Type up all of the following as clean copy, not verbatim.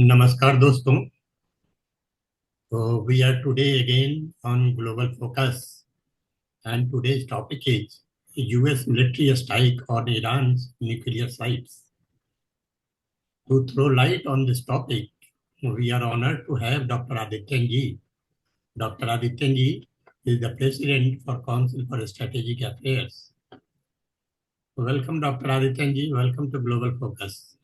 नमस्कार दोस्तों। So we are today again on Global Focus, and today's topic is US military strike on Iran's nuclear sites. To throw light on this topic, we are honored to have Dr. Adityanjee. Dr. Adityanjee is the President for Council for Strategic Affairs. Welcome, Dr. Adityanjee. Welcome to Global Focus.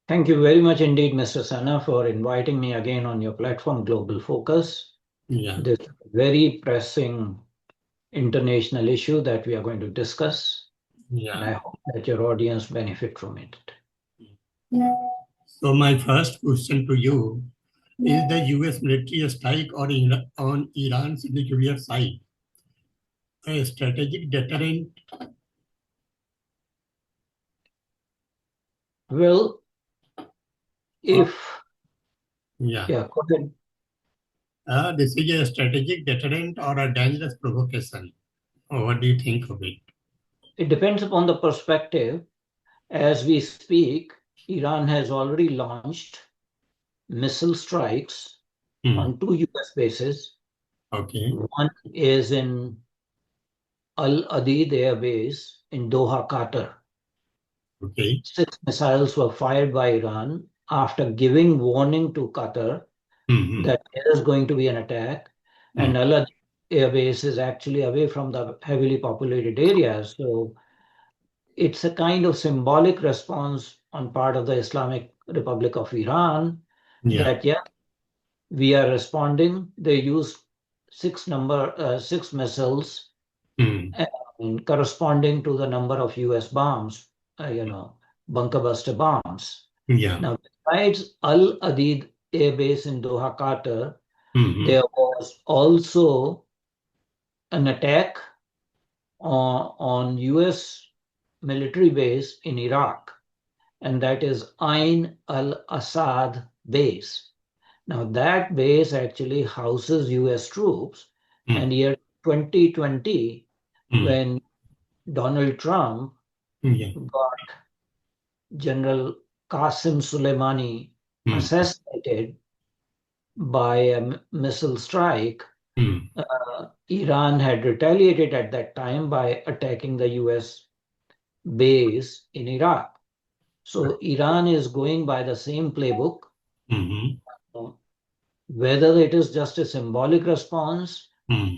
Thank you very much indeed, Mr. Sana, for inviting me again on your platform, Global Focus. Yeah. This very pressing international issue that we are going to discuss. Yeah. And I hope that your audience benefit from it. So my first question to you is the US military strike on Iran's nuclear site a strategic deterrent? Well, if Yeah. go ahead. This is a strategic deterrent or a dangerous provocation. What do you think of it? It depends upon the perspective. As we speak, Iran has already launched missile strikes on 2 US bases. Okay. One is in Al Adid Air Base in Doha, Qatar. Okay. 6 missiles were fired by Iran after giving warning to Qatar that there is going to be an attack. And Al Adid Air Base is actually away from the heavily populated areas. So it's a kind of symbolic response on part of the Islamic Republic of Iran that, we are responding. They used 6 missiles and corresponding to the number of US bombs, bunker buster bombs. Yeah. Now, besides Al Adid Air Base in Doha, Qatar, there was also an attack on US military base in Iraq, and that is Ain al-Assad base. Now, that base actually houses US troops, and year 2020, when Donald Trump got General Qasem Soleimani assassinated by a missile strike, Iran had retaliated at that time by attacking the US base in Iraq. So Iran is going by the same playbook. Whether it is just a symbolic response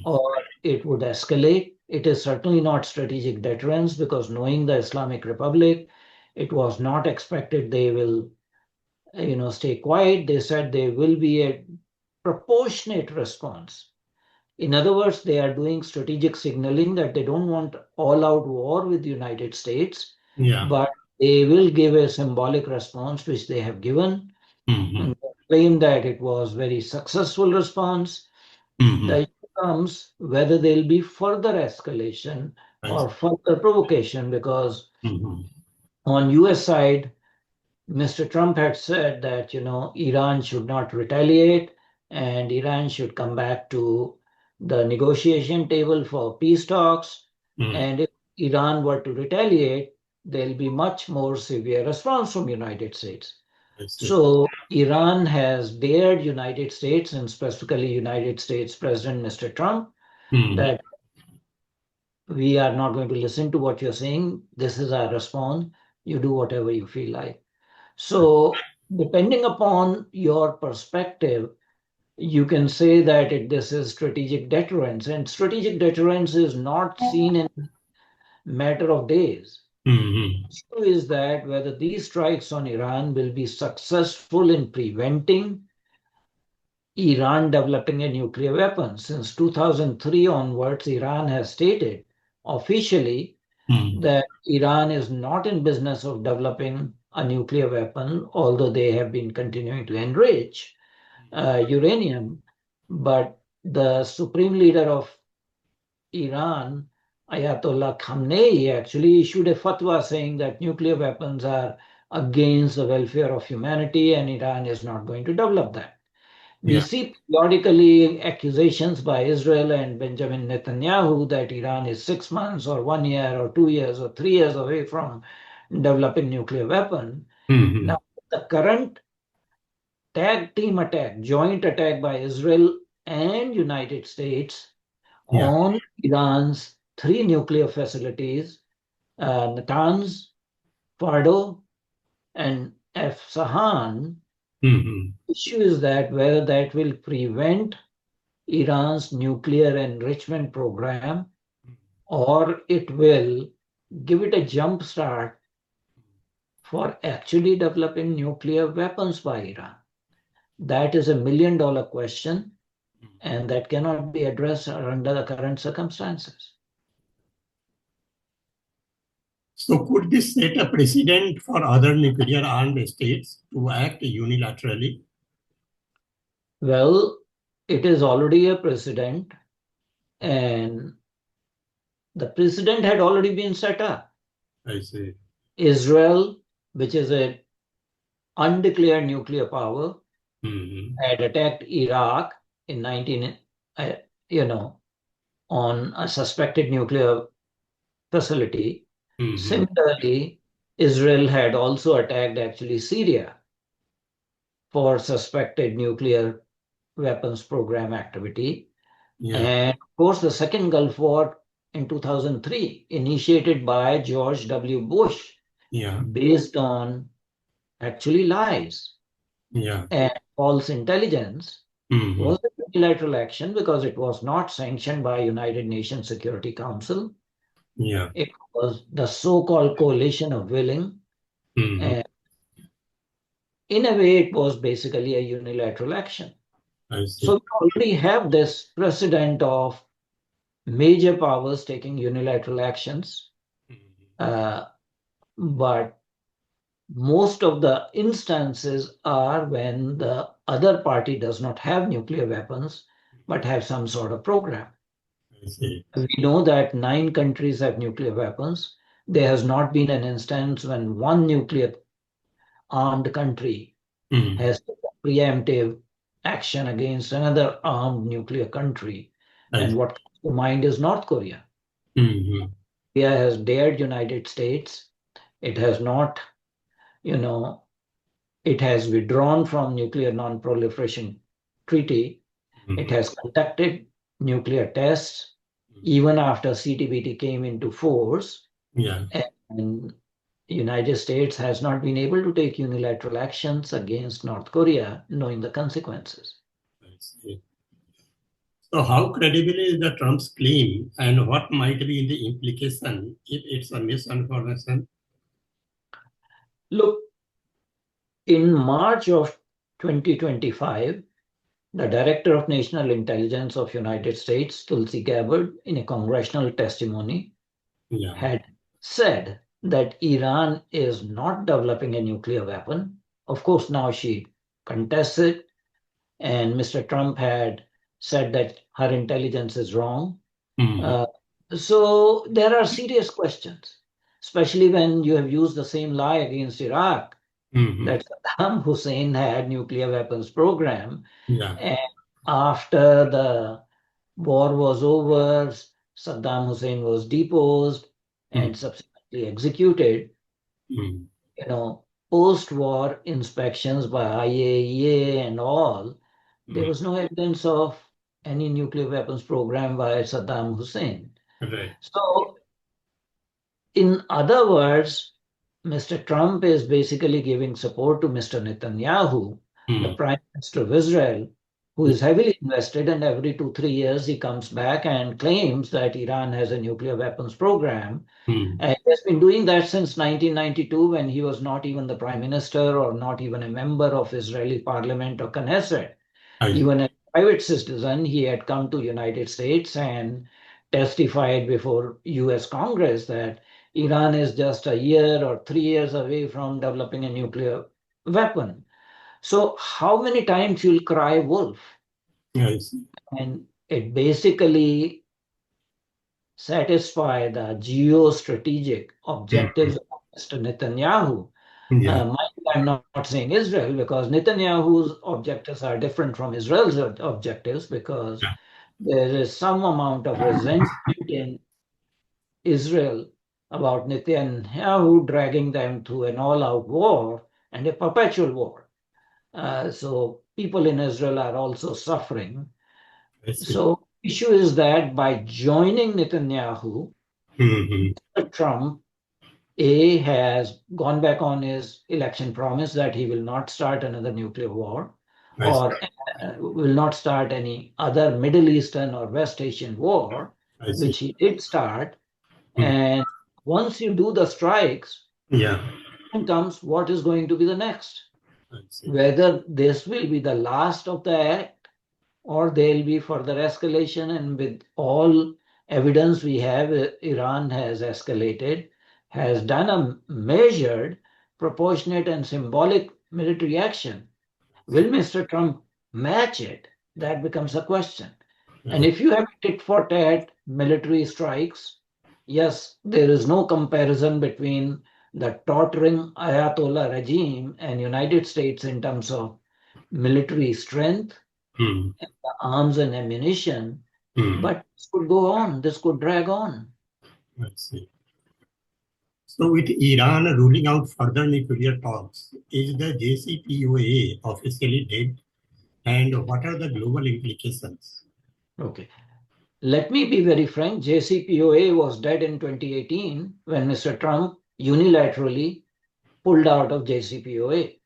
or it would escalate, it is certainly not strategic deterrence, because knowing the Islamic Republic, it was not expected they will stay quiet. They said there will be a proportionate response. In other words, they are doing strategic signaling that they don't want all-out war with the United States, but they will give a symbolic response, which they have given, and claim that it was very successful response. The issue comes whether there will be further escalation or further provocation, because on US side, Mr. Trump had said that, Iran should not retaliate and Iran should come back to the negotiation table for peace talks. And if Iran were to retaliate, there'll be much more severe response from United States. So Iran has dared United States, and specifically United States President Mr. Trump, that we are not going to listen to what you're saying. This is our response. You do whatever you feel like. So depending upon your perspective, you can say that this is strategic deterrence, and strategic deterrence is not seen in a matter of days. The issue is that whether these strikes on Iran will be successful in preventing Iran developing a nuclear weapon. Since 2003 onwards, Iran has stated officially that Iran is not in business of developing a nuclear weapon, although they have been continuing to enrich uranium. But the supreme leader of Iran, Ayatollah Khamenei, actually issued a fatwa saying that nuclear weapons are against the welfare of humanity and Iran is not going to develop that. We see periodically accusations by Israel and Benjamin Netanyahu that Iran is 6 months or 1 year or 2 years or 3 years away from developing nuclear weapon. Now, the current tag team attack, joint attack by Israel and United States on Iran's 3 nuclear facilities, Natanz, Fordow, and Esfahan. Issue is that whether that will prevent Iran's nuclear enrichment program or it will give it a jump start for actually developing nuclear weapons by Iran. That is $1 million question, and that cannot be addressed under the current circumstances. So could this set a precedent for other nuclear armed states to act unilaterally? Well, it is already a precedent, and the precedent had already been set up. I see. Israel, which is an undeclared nuclear power, had attacked Iraq in 19, on a suspected nuclear facility. Similarly, Israel had also attacked actually Syria for suspected nuclear weapons program activity. And of course, the second Gulf War in 2003, initiated by George W. Bush, based on actually lies and false intelligence, was a unilateral action because it was not sanctioned by United Nations Security Council. It was the so-called coalition of willing. And in a way, it was basically a unilateral action. So we already have this precedent of major powers taking unilateral actions. But most of the instances are when the other party does not have nuclear weapons, but have some sort of program. We know that 9 countries have nuclear weapons. There has not been an instance when one nuclear armed country has preemptive action against another armed nuclear country. And what comes to mind is North Korea. Korea has dared United States. It has not, it has withdrawn from nuclear non-proliferation treaty. It has conducted nuclear tests even after CTBT came into force. And the United States has not been able to take unilateral actions against North Korea, knowing the consequences. So how credible is the Trump's claim, and what might be the implication if it's a misinformation? Look, in March of 2025, the Director of National Intelligence of United States, Tulsi Gabbard, in a congressional testimony, had said that Iran is not developing a nuclear weapon. Of course, now she contests it, and Mr. Trump had said that her intelligence is wrong. So there are serious questions, especially when you have used the same lie against Iraq, that Saddam Hussein had nuclear weapons program. And after the war was over, Saddam Hussein was deposed and subsequently executed. Post-war inspections by IAEA and all, there was no evidence of any nuclear weapons program by Saddam Hussein. So, in other words, Mr. Trump is basically giving support to Mr. Netanyahu, the Prime Minister of Israel, who is heavily invested, and every 2-3 years he comes back and claims that Iran has a nuclear weapons program. And he has been doing that since 1992, when he was not even the Prime Minister or not even a member of Israeli Parliament or Knesset. Even a private citizen, he had come to United States and testified before US Congress that Iran is just a year or 3 years away from developing a nuclear weapon. So how many times you'll cry wolf? And it basically satisfy the geostrategic objectives of Mr. Netanyahu. I'm not saying Israel, because Netanyahu's objectives are different from Israel's objectives, because there is some amount of resentment in Israel about Netanyahu dragging them to an all-out war and a perpetual war. So people in Israel are also suffering. So issue is that by joining Netanyahu, Trump has gone back on his election promise that he will not start another nuclear war or will not start any other Middle Eastern or West Asian war, which he did start. And once you do the strikes, then comes what is going to be the next. Whether this will be the last of the act or there will be further escalation. And with all evidence we have, Iran has escalated, has done a measured, proportionate, and symbolic military action. Will Mr. Trump match it? That becomes a question. And if you have tit for tat military strikes, yes, there is no comparison between the tottering Ayatollah regime and United States in terms of military strength, and the arms and ammunition. But this could go on, this could drag on. So with Iran ruling out further nuclear talks, is the JCPOA officially dead? And what are the global implications? Okay. Let me be very frank. JCPOA was dead in 2018 when Mr. Trump unilaterally pulled out of JCPOA.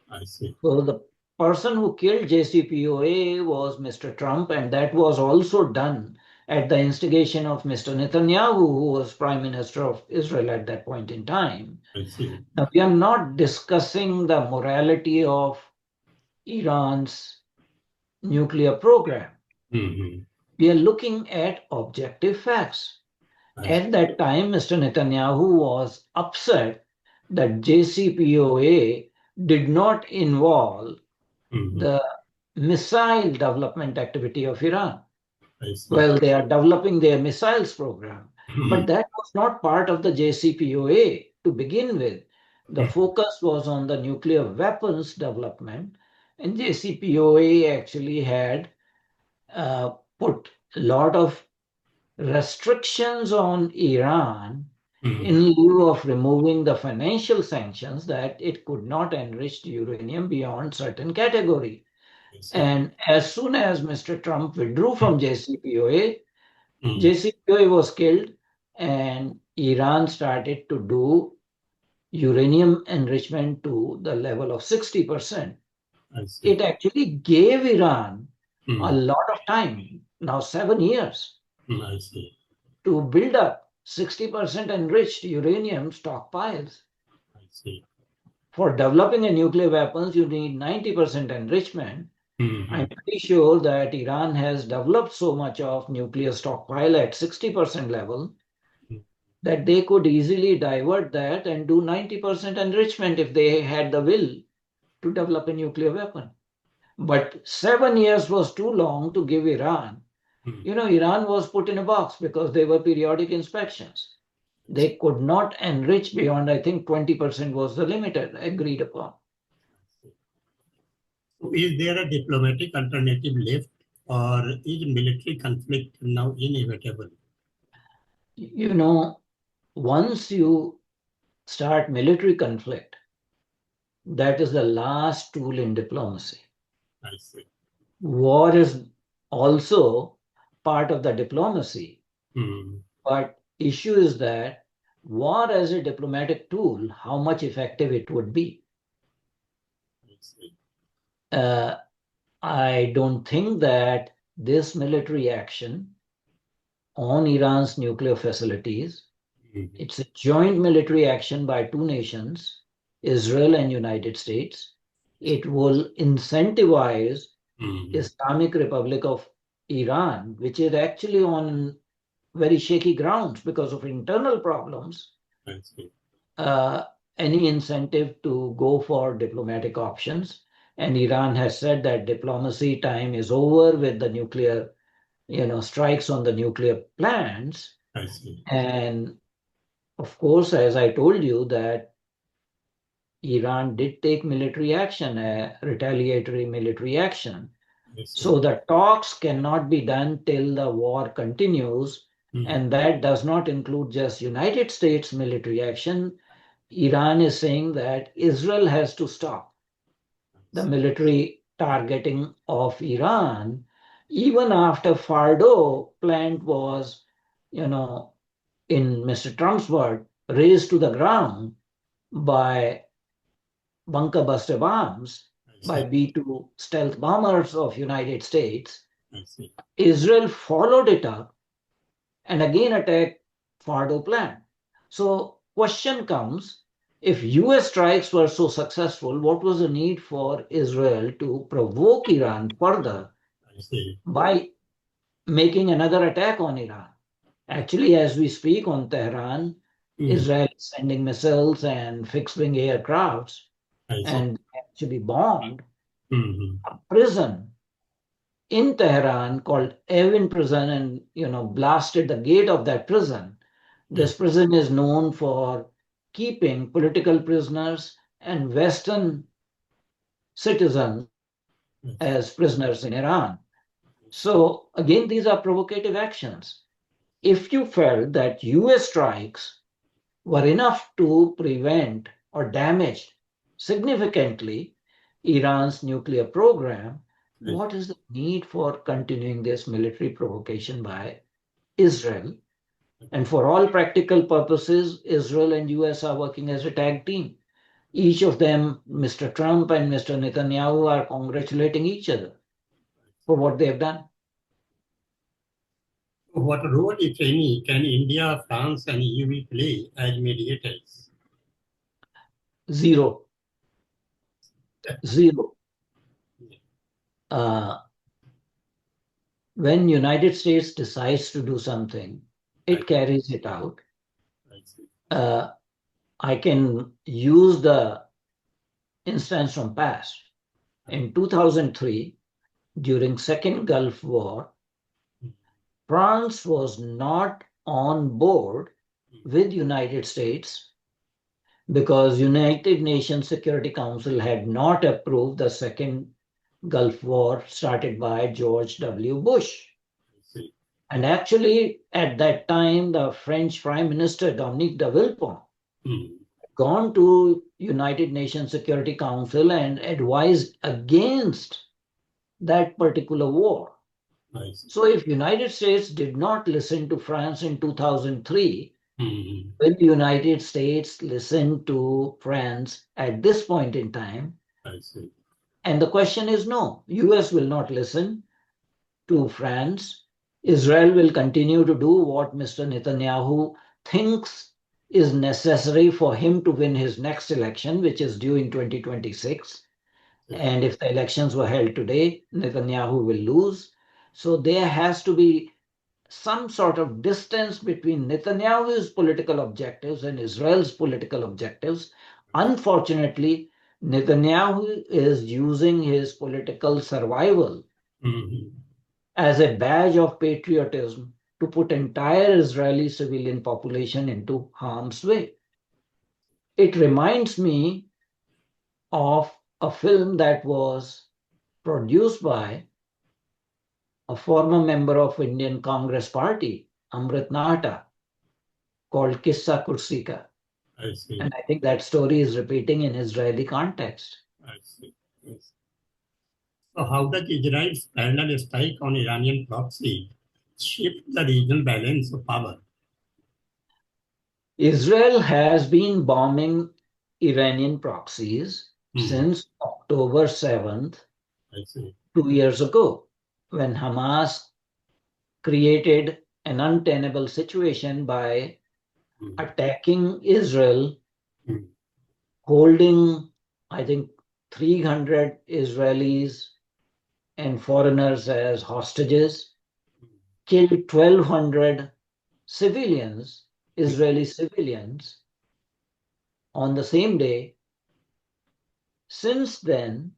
I see. So the person who killed JCPOA was Mr. Trump, and that was also done at the instigation of Mr. Netanyahu, who was Prime Minister of Israel at that point in time. I see. Now, we are not discussing the morality of Iran's nuclear program. We are looking at objective facts. At that time, Mr. Netanyahu was upset that JCPOA did not involve the missile development activity of Iran. Well, they are developing their missiles program, but that was not part of the JCPOA to begin with. The focus was on the nuclear weapons development, and JCPOA actually had put a lot of restrictions on Iran in lieu of removing the financial sanctions that it could not enrich uranium beyond certain category. And as soon as Mr. Trump withdrew from JCPOA, JCPOA was killed and Iran started to do uranium enrichment to the level of 60%. It actually gave Iran a lot of time, now 7 years, to build up 60% enriched uranium stockpiles. For developing a nuclear weapons, you need 90% enrichment. I'm pretty sure that Iran has developed so much of nuclear stockpile at 60% level that they could easily divert that and do 90% enrichment if they had the will to develop a nuclear weapon. But 7 years was too long to give Iran. Iran was put in a box because they were periodic inspections. They could not enrich beyond, I think 20% was the limit agreed upon. So is there a diplomatic alternative left, or is military conflict now inevitable? Once you start military conflict, that is the last tool in diplomacy. I see. War is also part of the diplomacy. But issue is that war as a diplomatic tool, how much effective it would be. I don't think that this military action on Iran's nuclear facilities, it's a joint military action by two nations, Israel and United States. It will incentivize Islamic Republic of Iran, which is actually on very shaky grounds because of internal problems, any incentive to go for diplomatic options. And Iran has said that diplomacy time is over with the nuclear, strikes on the nuclear plants. And of course, as I told you, that Iran did take military action, retaliatory military action. So the talks cannot be done till the war continues. And that does not include just United States military action. Iran is saying that Israel has to stop. the military targeting of Iran, even after Fordow plant was, in Mr. Trump's word, razed to the ground by bunker buster bombs, by B-2 stealth bombers of United States. Israel followed it up and again attacked Fordow plant. So question comes, if US strikes were so successful, what was the need for Israel to provoke Iran further by making another attack on Iran? Actually, as we speak on Tehran, Israel is sending missiles and fixed-wing aircrafts and actually bombed a prison in Tehran called Evin prison and blasted the gate of that prison. This prison is known for keeping political prisoners and Western citizens as prisoners in Iran. So again, these are provocative actions. If you felt that US strikes were enough to prevent or damage significantly Iran's nuclear program, what is the need for continuing this military provocation by Israel? And for all practical purposes, Israel and US are working as a tag team. Each of them, Mr. Trump and Mr. Netanyahu, are congratulating each other for what they have done. What role, if any, can India, France, and EU play as mediators? Zero. When United States decides to do something, it carries it out. I can use the instance from past. In 2003, during Second Gulf War, France was not on board with United States because United Nations Security Council had not approved the Second Gulf War started by George W. Bush. And actually, at that time, the French Prime Minister, Dominique de Villepin, gone to United Nations Security Council and advised against that particular war. So if United States did not listen to France in 2003, will the United States listen to France at this point in time? And the question is no. US will not listen to France. Israel will continue to do what Mr. Netanyahu thinks is necessary for him to win his next election, which is due in 2026. And if the elections were held today, Netanyahu will lose. So there has to be some sort of distance between Netanyahu's political objectives and Israel's political objectives. Unfortunately, Netanyahu is using his political survival as a badge of patriotism to put entire Israeli civilian population into harm's way. It reminds me of a film that was produced by a former member of Indian Congress Party, Amrit Nahata, called Kissa Kursi Ka. I see. And I think that story is repeating in Israeli context. I see. Yes. So how does Israel's parallel strike on Iranian proxy shift the regional balance of power? Israel has been bombing Iranian proxies since October 7th, 2 years ago, when Hamas created an untenable situation by attacking Israel, holding, I think, 300 Israelis and foreigners as hostages, killed 1,200 civilians, Israeli civilians, on the same day. Since then,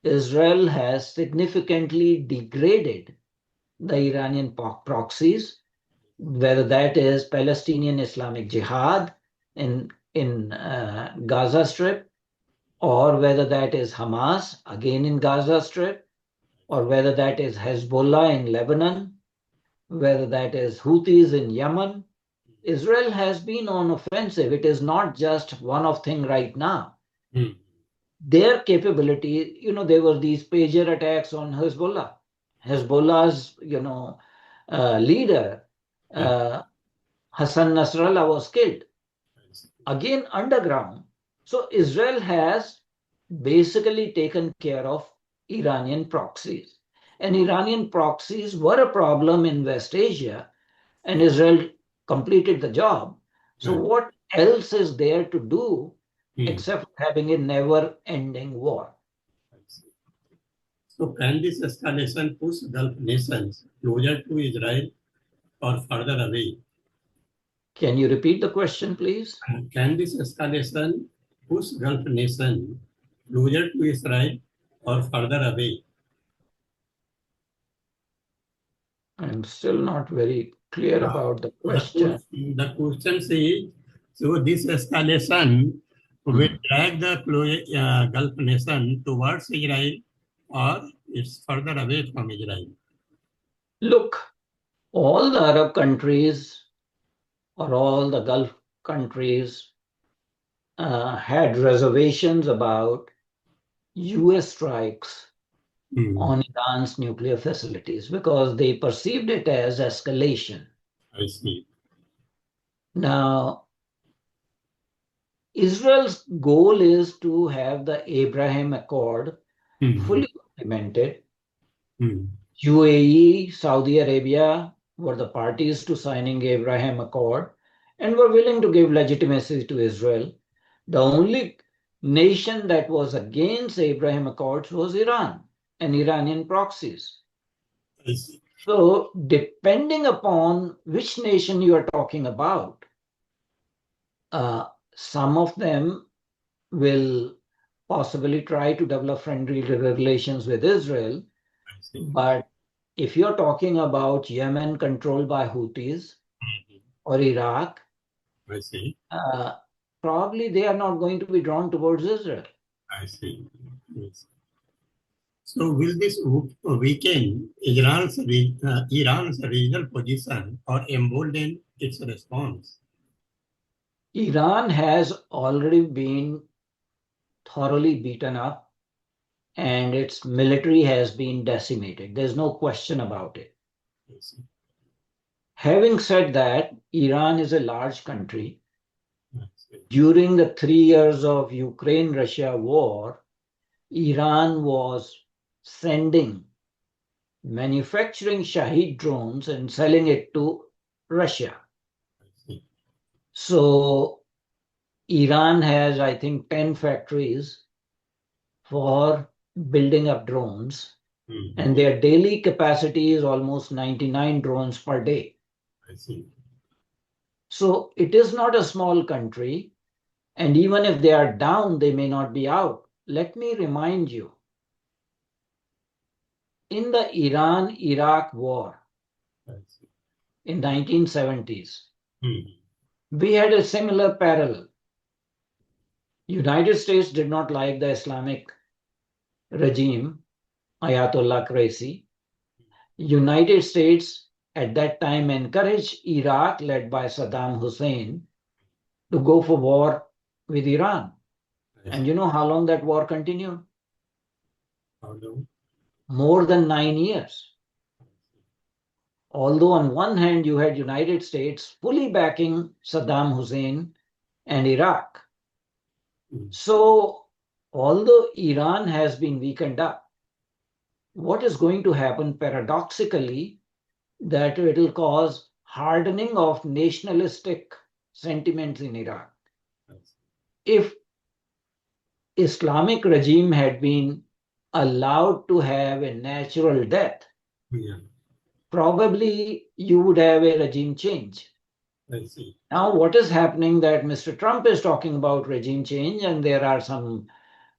Israel has significantly degraded the Iranian proxies, whether that is Palestinian Islamic Jihad in Gaza Strip, or whether that is Hamas, again in Gaza Strip, or whether that is Hezbollah in Lebanon, whether that is Houthis in Yemen. Israel has been on offensive. It is not just one-off thing right now. their capability, there were these pager attacks on Hezbollah. Hezbollah's, leader, Hassan Nasrallah, was killed. Again, underground. So Israel has basically taken care of Iranian proxies. And Iranian proxies were a problem in West Asia, and Israel completed the job. So what else is there to do except having a never-ending war? So can this escalation push Gulf nations closer to Israel or further away? Can you repeat the question, please? Can this escalation push Gulf nations closer to Israel or further away? I'm still not very clear about the question. The question says, so this escalation will drag the Gulf nation towards Israel or it's further away from Israel? Look, all the Arab countries or all the Gulf countries had reservations about US strikes on Iran's nuclear facilities because they perceived it as escalation. I see. Now, Israel's goal is to have the Abraham Accord fully implemented. UAE, Saudi Arabia were the parties to signing Abraham Accord and were willing to give legitimacy to Israel. The only nation that was against Abraham Accords was Iran and Iranian proxies. I see. So depending upon which nation you are talking about, some of them will possibly try to develop friendly relations with Israel. But if you're talking about Yemen controlled by Houthis or Iraq, I see. Probably they are not going to be drawn towards Israel. I see. Yes. So will this weaken Iran's regional position or embolden its response? Iran has already been thoroughly beaten up and its military has been decimated. There's no question about it. Yes. Having said that, Iran is a large country. During the 3 years of Ukraine-Russia war, Iran was manufacturing Shahid drones and selling it to Russia. So Iran has, I think, 10 factories for building up drones, and their daily capacity is almost 99 drones per day. I see. So it is not a small country, and even if they are down, they may not be out. Let me remind you, in the Iran-Iraq war in 1970s, we had a similar parallel. United States did not like the Islamic regime, Ayatollah Khamenei. United States at that time encouraged Iraq, led by Saddam Hussein, to go for war with Iran. And you know how long that war continued? How long? More than 9 years. Although on one hand you had United States fully backing Saddam Hussein and Iraq. So although Iran has been weakened up, what is going to happen paradoxically, that it will cause hardening of nationalistic sentiments in Iraq. If Islamic regime had been allowed to have a natural death, probably you would have a regime change. I see. Now, what is happening that Mr. Trump is talking about regime change, and there are some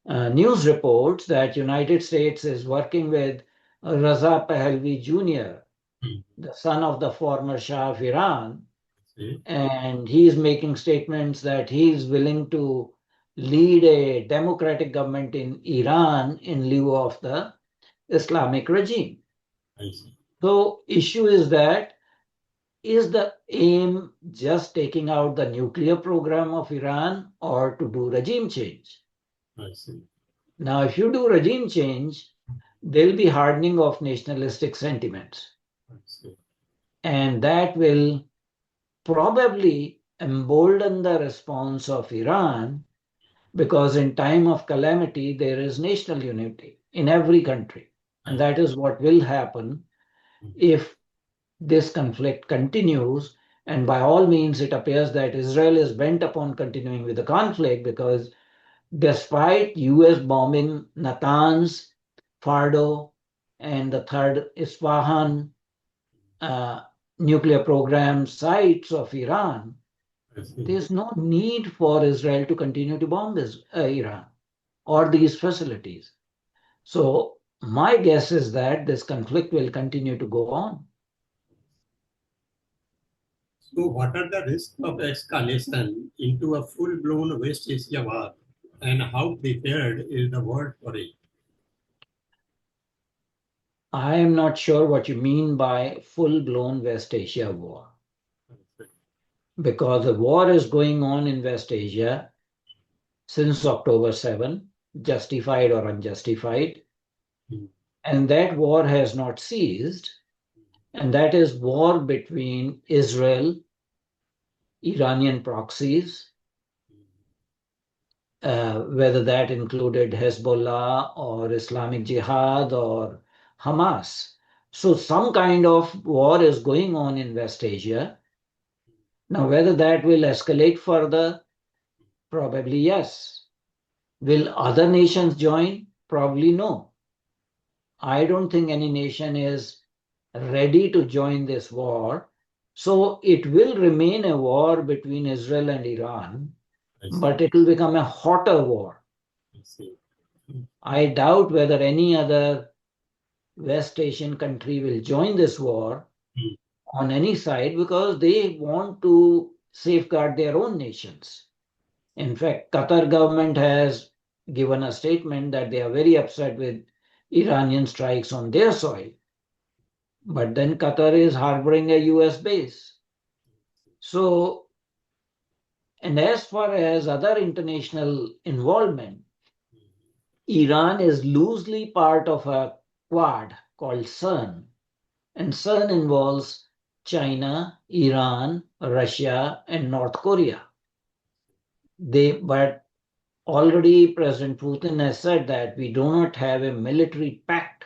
news reports that United States is working with Raza Pahlavi Jr., the son of the former Shah of Iran, and he is making statements that he is willing to lead a democratic government in Iran in lieu of the Islamic regime. I see. So issue is that, is the aim just taking out the nuclear program of Iran or to do regime change? I see. Now, if you do regime change, there'll be hardening of nationalistic sentiments. And that will probably embolden the response of Iran, because in time of calamity, there is national unity in every country. And that is what will happen if this conflict continues. And by all means, it appears that Israel is bent upon continuing with the conflict, because despite US bombing Natanz, Fordow, and the third Esfahan nuclear program sites of Iran, there's no need for Israel to continue to bomb Iran or these facilities. So my guess is that this conflict will continue to go on. So what are the risks of escalation into a full-blown West Asia war, and how prepared is the world for it? I am not sure what you mean by full-blown West Asia war, because the war is going on in West Asia since October 7, justified or unjustified, and that war has not ceased, and that is war between Israel, Iranian proxies, whether that included Hezbollah or Islamic Jihad or Hamas. So some kind of war is going on in West Asia. Now, whether that will escalate further, probably yes. Will other nations join? Probably no. I don't think any nation is ready to join this war. So it will remain a war between Israel and Iran, but it will become a hotter war. I doubt whether any other West Asian country will join this war on any side, because they want to safeguard their own nations. In fact, Qatar government has given a statement that they are very upset with Iranian strikes on their soil. But then Qatar is harboring a US base. So, and as far as other international involvement, Iran is loosely part of a quad called CERN. And CERN involves China, Iran, Russia, and North Korea. But already President Putin has said that we do not have a military pact.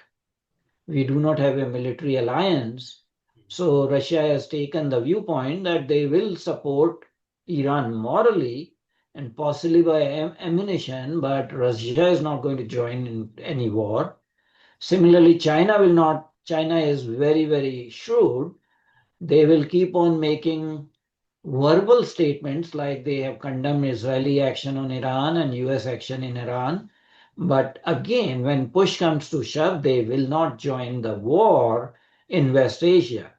We do not have a military alliance. So Russia has taken the viewpoint that they will support Iran morally and possibly by ammunition, but Russia is not going to join in any war. Similarly, China will not. China is very, very shrewd. They will keep on making verbal statements like they have condemned Israeli action on Iran and US action in Iran. But again, when push comes to shove, they will not join the war in West Asia.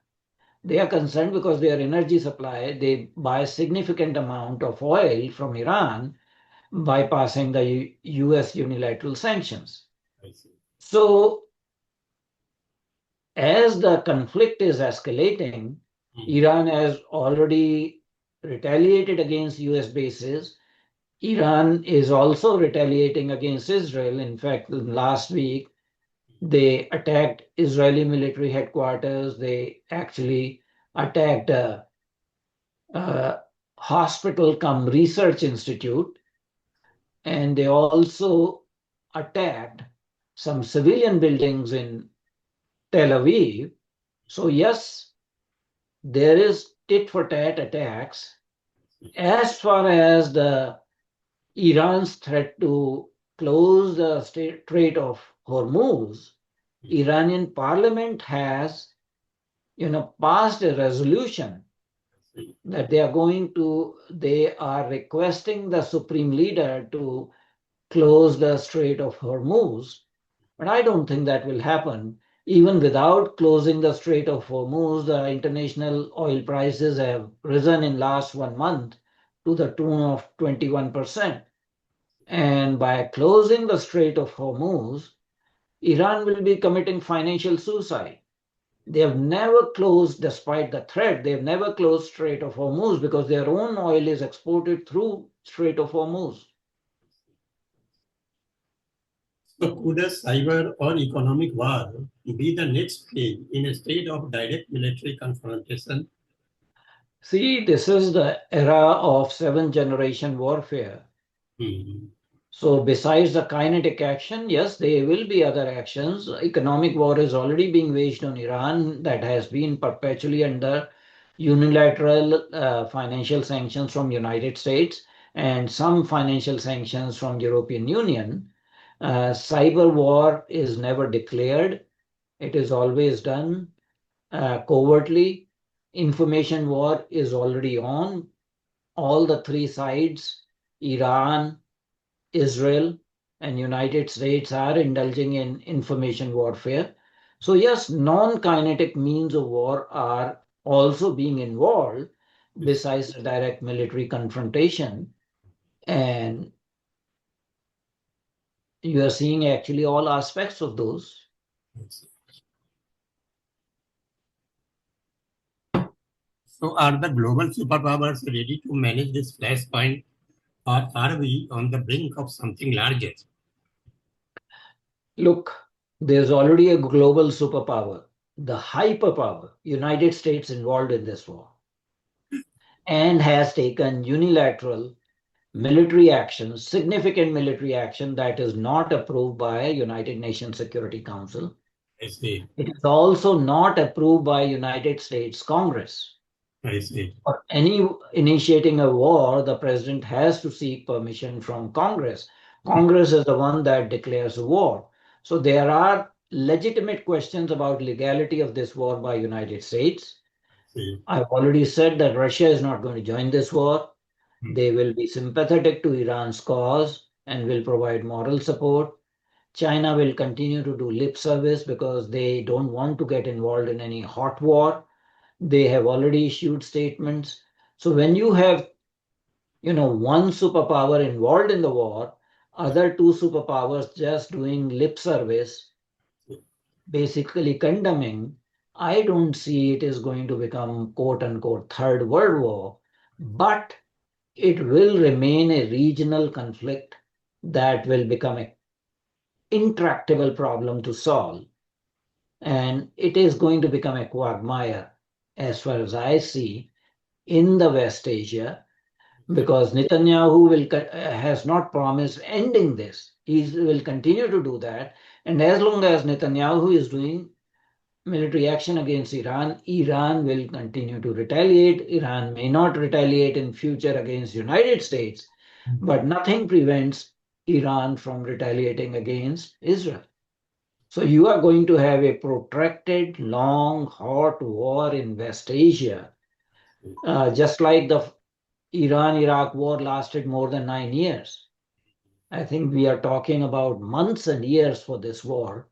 They are concerned because their energy supply, they buy a significant amount of oil from Iran, bypassing the US unilateral sanctions. So as the conflict is escalating, Iran has already retaliated against US bases. Iran is also retaliating against Israel. In fact, last week, they attacked Israeli military headquarters. They actually attacked a hospital cum research institute. And they also attacked some civilian buildings in Tel Aviv. So yes, there is tit for tat attacks. As far as the Iran's threat to close the Strait of Hormuz, Iranian parliament has, passed a resolution that they are requesting the supreme leader to close the Strait of Hormuz. But I don't think that will happen. Even without closing the Strait of Hormuz, the international oil prices have risen in last 1 month to the tune of 21%. And by closing the Strait of Hormuz, Iran will be committing financial suicide. They have never closed, despite the threat, they have never closed Strait of Hormuz because their own oil is exported through Strait of Hormuz. So could a cyber or economic war be the next phase in a state of direct military confrontation? See, this is the era of seventh generation warfare. Hmm. So besides the kinetic action, yes, there will be other actions. Economic war is already being waged on Iran that has been perpetually under unilateral financial sanctions from United States and some financial sanctions from European Union. Cyber war is never declared. It is always done covertly. Information war is already on. All the three sides, Iran, Israel, and United States are indulging in information warfare. So yes, non-kinetic means of war are also being involved Yes. besides the direct military confrontation. And you are seeing actually all aspects of those. Yes. So are the global superpowers ready to manage this flashpoint, or are we on the brink of something larger? Look, there's already a global superpower, the hyperpower, United States involved in this war, and has taken unilateral military action, significant military action that is not approved by United Nations Security Council. I see. It is also not approved by United States Congress. I see. For any initiating a war, the president has to seek permission from Congress. Congress is the one that declares a war. So there are legitimate questions about legality of this war by United States. See. I've already said that Russia is not going to join this war. Hmm. They will be sympathetic to Iran's cause and will provide moral support. China will continue to do lip service because they don't want to get involved in any hot war. They have already issued statements. So when you have, one superpower involved in the war, other two superpowers just doing lip service, basically condemning, I don't see it is going to become quote unquote third world war, but it will remain a regional conflict that will become an intractable problem to solve. And it is going to become a quagmire, as far as I see, in the West Asia, because Netanyahu has not promised ending this. He will continue to do that. And as long as Netanyahu is doing military action against Iran, Iran will continue to retaliate. Iran may not retaliate in future against United States, but nothing prevents Iran from retaliating against Israel. So you are going to have a protracted, long, hot war in West Asia, just like the Iran-Iraq war lasted more than 9 years. I think we are talking about months and years for this war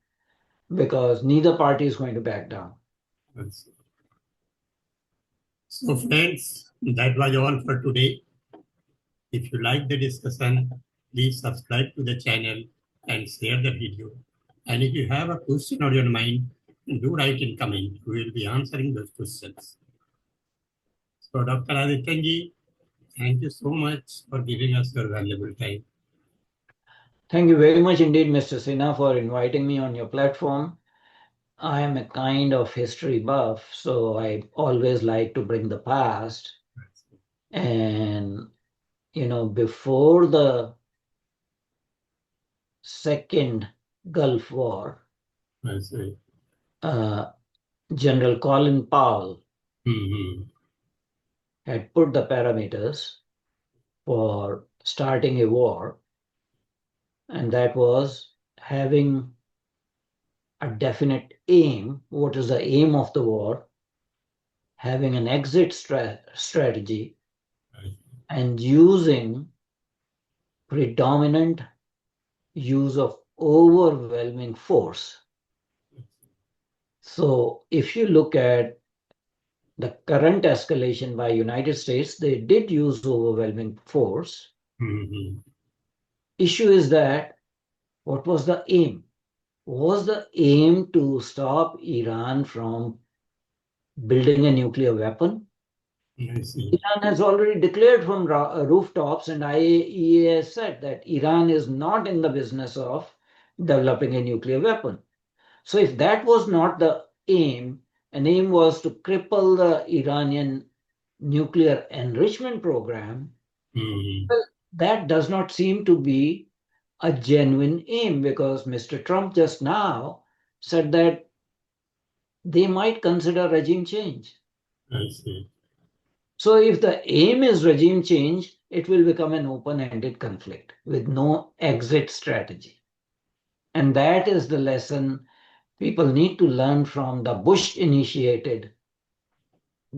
because neither party is going to back down. Yes. So friends, that was all for today. If you like the discussion, please subscribe to the channel and share the video. And if you have a question on your mind, do write in comment. We will be answering those questions. So Dr. Adityanjee, thank you so much for giving us your valuable time. Thank you very much indeed, Mr. Sinha, for inviting me on your platform. I am a kind of history buff, so I always like to bring the past. And, before the second Gulf War, I see. General Colin Powell Mm-hmm. had put the parameters for starting a war, and that was having a definite aim. What is the aim of the war? Having an exit strategy and using predominant use of overwhelming force. So if you look at the current escalation by United States, they did use overwhelming force. Mm-hmm. Issue is that what was the aim? Was the aim to stop Iran from building a nuclear weapon? I see. Iran has already declared from rooftops, and IAEA has said that Iran is not in the business of developing a nuclear weapon. So if that was not the aim, an aim was to cripple the Iranian nuclear enrichment program, well, that does not seem to be a genuine aim, because Mr. Trump just now said that they might consider regime change. I see. So if the aim is regime change, it will become an open-ended conflict with no exit strategy. And that is the lesson people need to learn from the Bush-initiated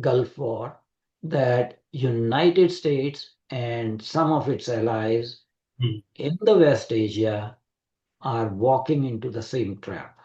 Gulf War, that United States and some of its allies in the West Asia are walking into the same trap.